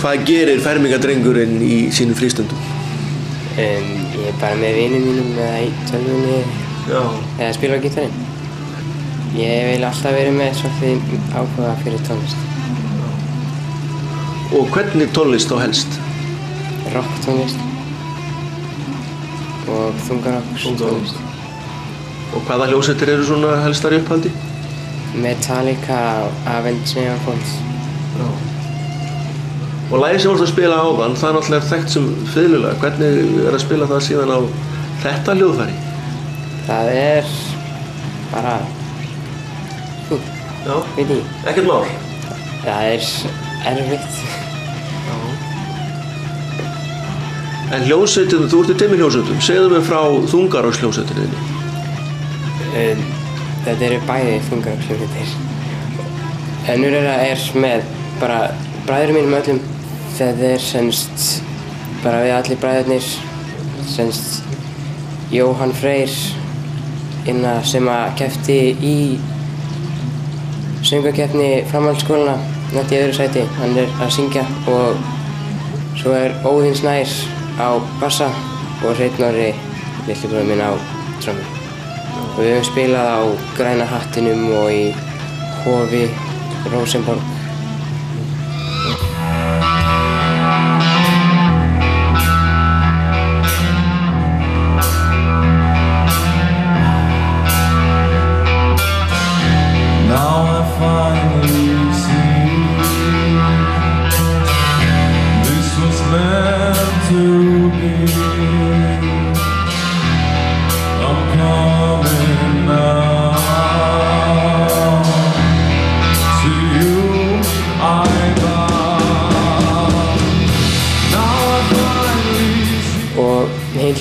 Hvað gerir fermingadrengurinn í sínum frístundum? Ég bara með vinum mínum eða í tölvunni eða spila á gítarinn. Ég vil alltaf vera með svolítið áhuga fyrir tónlist. Og hvernig tónlist þá helst? Rocktónlist og þungarokkstónlist. Og hvaða hljómsveitir eru svona helstar í upphaldi? Metallica og Avenged Sevenfold. Og lagið sem þú ert að spila áðan, það er náttúrulega þekkt sem fiðlulag. Hvernig að spila það síðan á þetta hljóðfæri? Það er bara fínt. Já, veit ég. Ekkert mál? Það er erfitt. En hljómsveitin, þú ert í tveimur hljómsveitum. Segðu mér frá þungarokkshljómsveitinni þinni. Þetta eru bæði þungarokkshljómsveitir. Önnur er með bara bræðrum mínum öllum. Þetta er semst bara við allir bræðurnir. Semst Jóhann Freyr sem keppti í söngvakeppni framhaldsskólanna, lenti í öðru sæti. Hann er að syngja og svo er Óðinn Snær á bassa og Hreinn Orri, litli bróðir minn, á trommur. Og við höfum spilað á Græna hattinum og í Hofi, Rósenborg.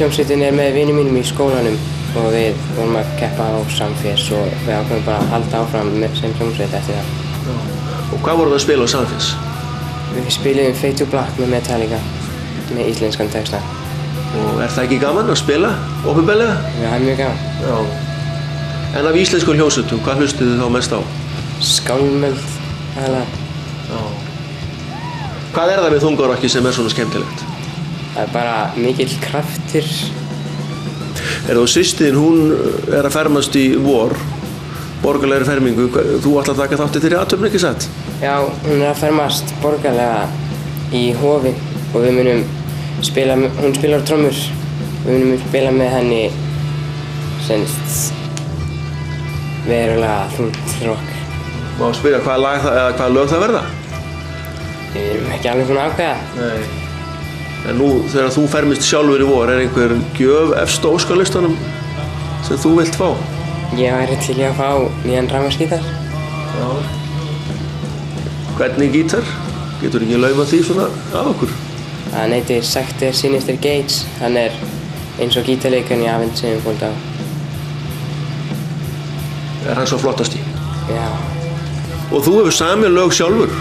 Hljómsveitin er með vinum mínum í skólanum og við vorum að keppa á Samfés og við ákveðum bara að halda áfram sem hljómsveit eftir það. Og hvað voruð það að spila á Samfés? Við spiluðum Fade to Black með Metallica með íslenskan texta. Og er það ekki gaman að spila opinberlega? Já, það er mjög gaman. Já. En af íslenskum hljómsveitum, hvað hlustuðu þið þá mest á? Skálmöld, aðalega. Já. Hvað er það við þungarokki sem er svona skemmtilegt? Það er bara mikill kraftur. Þú systir, hún er að fermast í vor, borgarlegri fermingu. Þú ætlar að taka þátt í þeirri athöfn, ekki satt? Já, hún er að fermast borgarlega í Hofi og við munum spila, hún spilar trommur. Við munum spila með henni semst verulega þungt rock. Má spyrja hvaða lög það verða? Við erum ekki alveg búin að ákveða. Nei. En nú þegar þú fermist sjálfur í vor, er einhver gjöf efst á óskalistanum sem þú vilt fá? Ég væri til í að fá nýjan rafmagnsgítar. Já. Hvernig gítar? Getur ekki laumað því svona af okkur? Hann heitir Sector Sinister Gates. Hann er eins og gítarleikarinn í Avenged Sevenfold á. Er hann svo flottasti? Já. Og þú hefur samið lög sjálfur?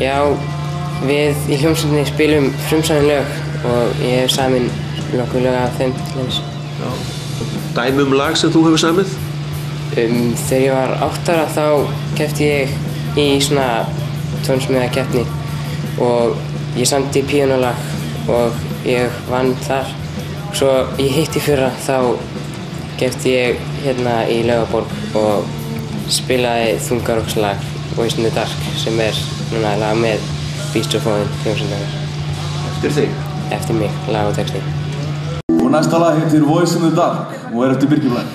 Já. Við í hljómsveitinni spilum frumsamin lög og ég hef samið nokkuð lög af þeim til dæmis. Já. Dæmi lag sem þú hefur samið? Þegar ég var 8 ára þá keppti ég í svona tónsmíðakeppni og ég samdi píanólag og ég vann þar. Svo í hitti fyrra þá keppti ég hérna í Laugaborg og spilaði þungarokslag Voice in the Dark sem er núna lag með Beast of Odin hljómsveitar. Eftir þig? Eftir mig, lag og texti. Og næsta lag heitir Voice in the Dark og er eftir Birgir Blær.